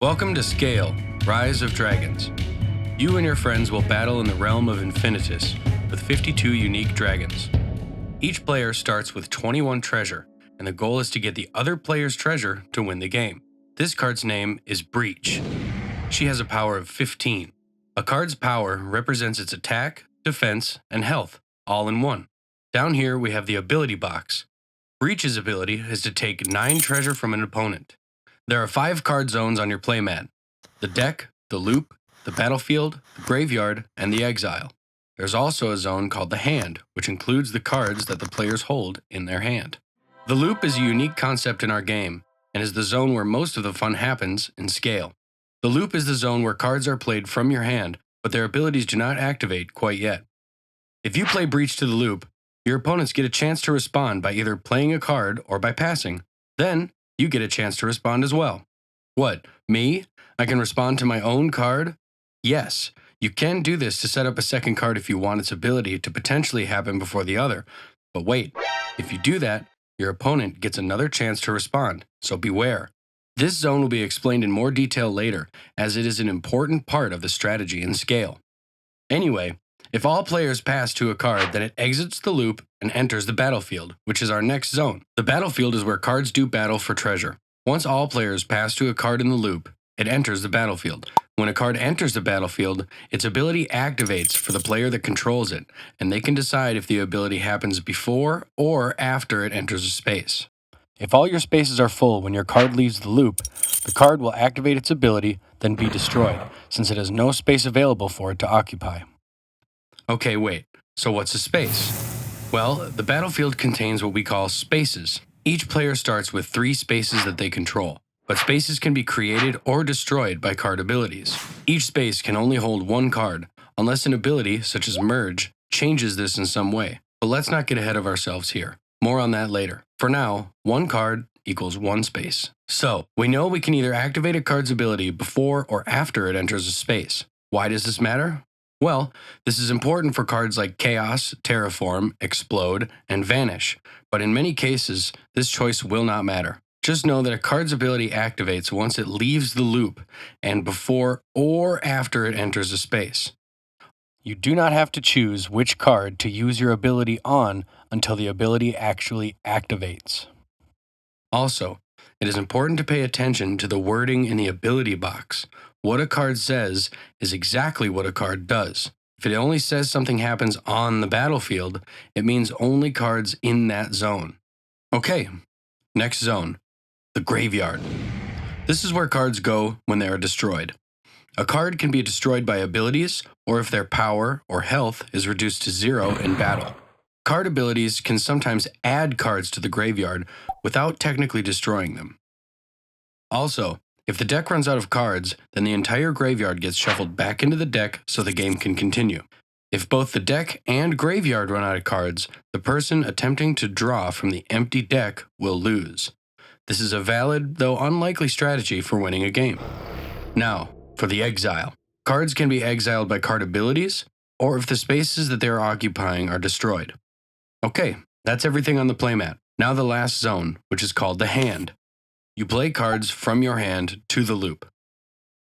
Welcome to Scale, Rise of Dragons. You and your friends will battle in the realm of Infinitus with 52 unique dragons. Each player starts with 21 treasure, and the goal is to get the other player's treasure to win the game. This card's name is Breach. She has a power of 15. A card's power represents its attack, defense, and health, all in one. Down here we have the ability box. Breach's ability is to take 9 treasure from an opponent. There are 5 card zones on your playmat: the deck, the loop, the battlefield, the graveyard, and the exile. There's also a zone called the hand, which includes the cards that the players hold in their hand. The loop is a unique concept in our game, and is the zone where most of the fun happens in Scale. The loop is the zone where cards are played from your hand, but their abilities do not activate quite yet. If you play Breach to the loop, your opponents get a chance to respond by either playing a card or by passing. Then, you get a chance to respond as well. What, me? I can respond to my own card? Yes, you can do this to set up a second card if you want its ability to potentially happen before the other. But wait, if you do that, your opponent gets another chance to respond, so beware. This zone will be explained in more detail later, as it is an important part of the strategy in Scale. Anyway, if all players pass to a card, then it exits the loop and enters the battlefield, which is our next zone. The battlefield is where cards do battle for treasure. Once all players pass to a card in the loop, it enters the battlefield. When a card enters the battlefield, its ability activates for the player that controls it, and they can decide if the ability happens before or after it enters a space. If all your spaces are full when your card leaves the loop, the card will activate its ability, then be destroyed, since it has no space available for it to occupy. Okay, wait, so what's a space? Well, the battlefield contains what we call spaces. Each player starts with 3 spaces that they control, but spaces can be created or destroyed by card abilities. Each space can only hold 1 card, unless an ability, such as Merge, changes this in some way. But let's not get ahead of ourselves here. More on that later. For now, 1 card equals 1 space. So, we know we can either activate a card's ability before or after it enters a space. Why does this matter? Well, this is important for cards like Chaos, Terraform, Explode, and Vanish, but in many cases, this choice will not matter. Just know that a card's ability activates once it leaves the loop, and before or after it enters a space. You do not have to choose which card to use your ability on until the ability actually activates. Also, it is important to pay attention to the wording in the ability box. What a card says is exactly what a card does. If it only says something happens on the battlefield, it means only cards in that zone. Okay, next zone, the graveyard. This is where cards go when they are destroyed. A card can be destroyed by abilities, or if their power or health is reduced to 0 in battle. Card abilities can sometimes add cards to the graveyard without technically destroying them. Also, if the deck runs out of cards, then the entire graveyard gets shuffled back into the deck so the game can continue. If both the deck and graveyard run out of cards, the person attempting to draw from the empty deck will lose. This is a valid, though unlikely strategy for winning a game. Now, for the exile. Cards can be exiled by card abilities, or if the spaces that they are occupying are destroyed. Okay, that's everything on the playmat. Now the last zone, which is called the hand. You play cards from your hand to the loop.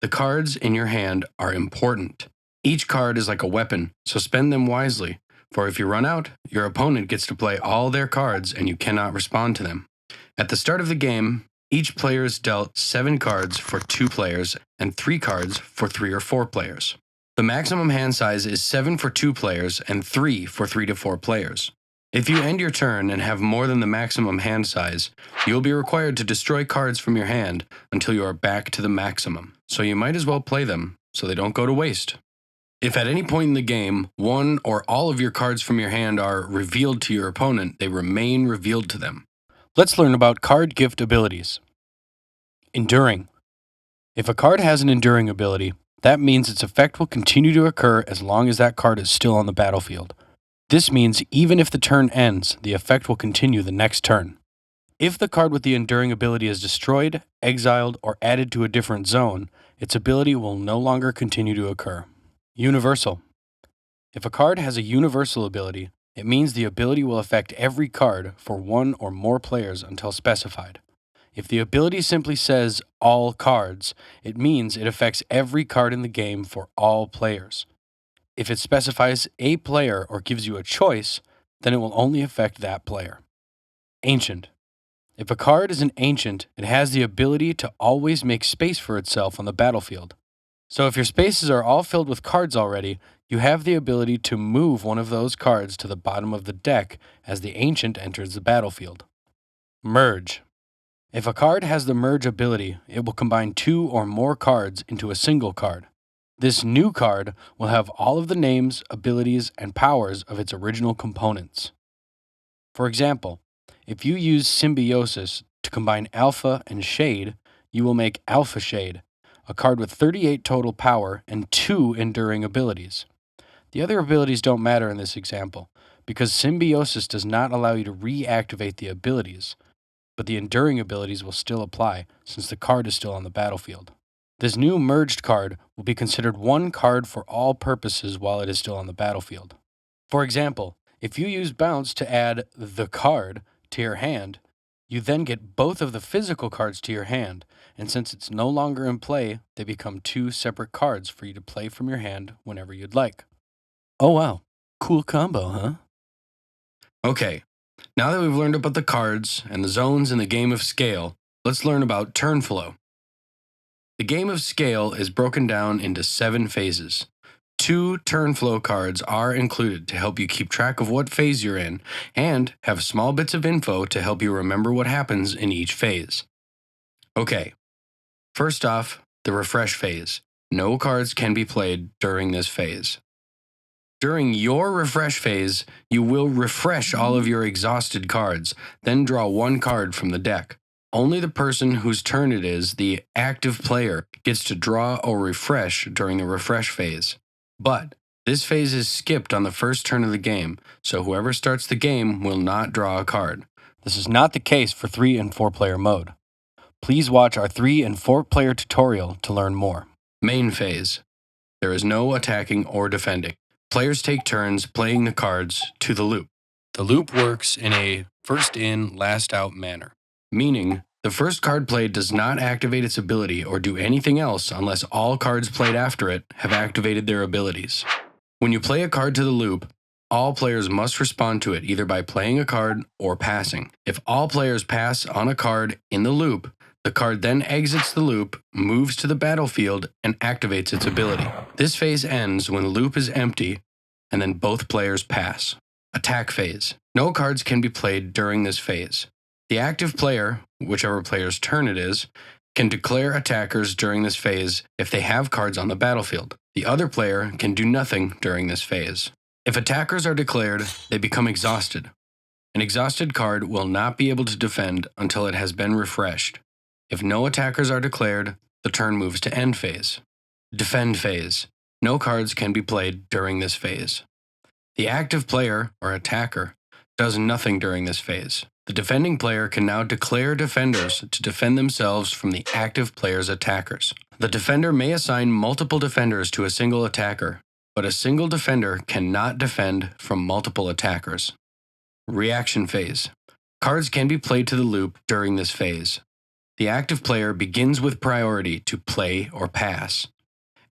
The cards in your hand are important. Each card is like a weapon, so spend them wisely, for if you run out, your opponent gets to play all their cards and you cannot respond to them. At the start of the game, each player is dealt 7 cards for 2 players and 3 cards for 3 or 4 players. The maximum hand size is 7 for 2 players and 3 for 3 to 4 players. If you end your turn and have more than the maximum hand size, you will be required to destroy cards from your hand until you are back to the maximum, so you might as well play them so they don't go to waste. If at any point in the game, one or all of your cards from your hand are revealed to your opponent, they remain revealed to them. Let's learn about card gift abilities. Enduring. If a card has an enduring ability, that means its effect will continue to occur as long as that card is still on the battlefield. This means even if the turn ends, the effect will continue the next turn. If the card with the enduring ability is destroyed, exiled, or added to a different zone, its ability will no longer continue to occur. Universal. If a card has a universal ability, it means the ability will affect every card for 1 or more players until specified. If the ability simply says all cards, it means it affects every card in the game for all players. If it specifies a player or gives you a choice, then it will only affect that player. Ancient. If a card is an ancient, it has the ability to always make space for itself on the battlefield. So if your spaces are all filled with cards already, you have the ability to move one of those cards to the bottom of the deck as the ancient enters the battlefield. Merge. If a card has the merge ability, it will combine 2 or more cards into a single card. This new card will have all of the names, abilities, and powers of its original components. For example, if you use Symbiosis to combine Alpha and Shade, you will make Alpha Shade, a card with 38 total power and 2 enduring abilities. The other abilities don't matter in this example, because Symbiosis does not allow you to reactivate the abilities, but the enduring abilities will still apply since the card is still on the battlefield. This new merged card will be considered one card for all purposes while it is still on the battlefield. For example, if you use Bounce to add the card to your hand, you then get both of the physical cards to your hand, and since it's no longer in play, they become 2 separate cards for you to play from your hand whenever you'd like. Oh wow, cool combo, huh? Okay, now that we've learned about the cards and the zones in the game of Scale, let's learn about turn flow. The game of Scale is broken down into 7 phases. 2 turn flow cards are included to help you keep track of what phase you're in and have small bits of info to help you remember what happens in each phase. Okay, first off, the refresh phase. No cards can be played during this phase. During your refresh phase, you will refresh all of your exhausted cards, then draw 1 card from the deck. Only the person whose turn it is, the active player, gets to draw or refresh during the refresh phase. But this phase is skipped on the first turn of the game, so whoever starts the game will not draw a card. This is not the case for 3 and 4 player mode. Please watch our 3 and 4 player tutorial to learn more. Main phase. There is no attacking or defending. Players take turns playing the cards to the loop. The loop works in a first in, last out manner, meaning the first card played does not activate its ability or do anything else unless all cards played after it have activated their abilities. When you play a card to the loop, all players must respond to it either by playing a card or passing. If all players pass on a card in the loop, the card then exits the loop, moves to the battlefield, and activates its ability. This phase ends when the loop is empty, and then both players pass. Attack phase. No cards can be played during this phase. The active player, whichever player's turn it is, can declare attackers during this phase if they have cards on the battlefield. The other player can do nothing during this phase. If attackers are declared, they become exhausted. An exhausted card will not be able to defend until it has been refreshed. If no attackers are declared, the turn moves to end phase. Defend phase. No cards can be played during this phase. The active player, or attacker, does nothing during this phase. The defending player can now declare defenders to defend themselves from the active player's attackers. The defender may assign multiple defenders to a single attacker, but a single defender cannot defend from multiple attackers. Reaction phase. Cards can be played to the loop during this phase. The active player begins with priority to play or pass.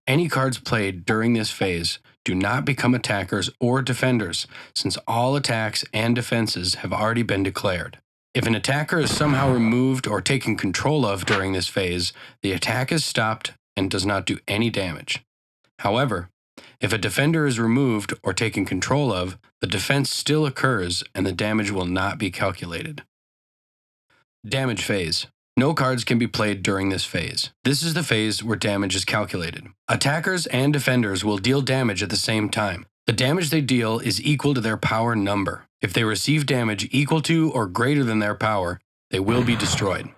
Any cards played during this phase do not become attackers or defenders, since all attacks and defenses have already been declared. If an attacker is somehow removed or taken control of during this phase, the attack is stopped and does not do any damage. However, if a defender is removed or taken control of, the defense still occurs and the damage will not be calculated. Damage phase. No cards can be played during this phase. This is the phase where damage is calculated. Attackers and defenders will deal damage at the same time. The damage they deal is equal to their power number. If they receive damage equal to or greater than their power, they will be destroyed.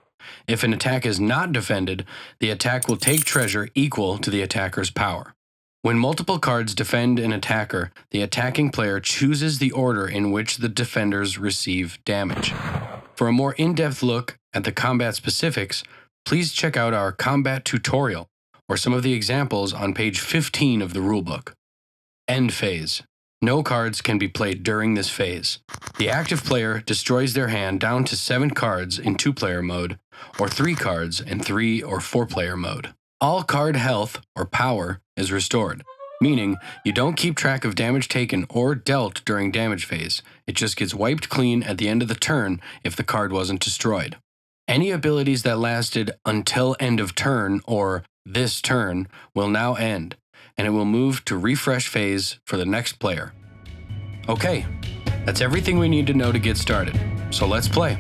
If an attack is not defended, the attack will take treasure equal to the attacker's power. When multiple cards defend an attacker, the attacking player chooses the order in which the defenders receive damage. For a more in-depth look at the combat specifics, please check out our combat tutorial or some of the examples on page 15 of the rulebook. End phase. No cards can be played during this phase. The active player destroys their hand down to 7 cards in 2-player mode, or 3 cards in 3 or 4-player mode. All card health, or power, is restored, meaning you don't keep track of damage taken or dealt during damage phase. It just gets wiped clean at the end of the turn if the card wasn't destroyed. Any abilities that lasted until end of turn or this turn will now end, and it will move to refresh phase for the next player. Okay, that's everything we need to know to get started, so let's play.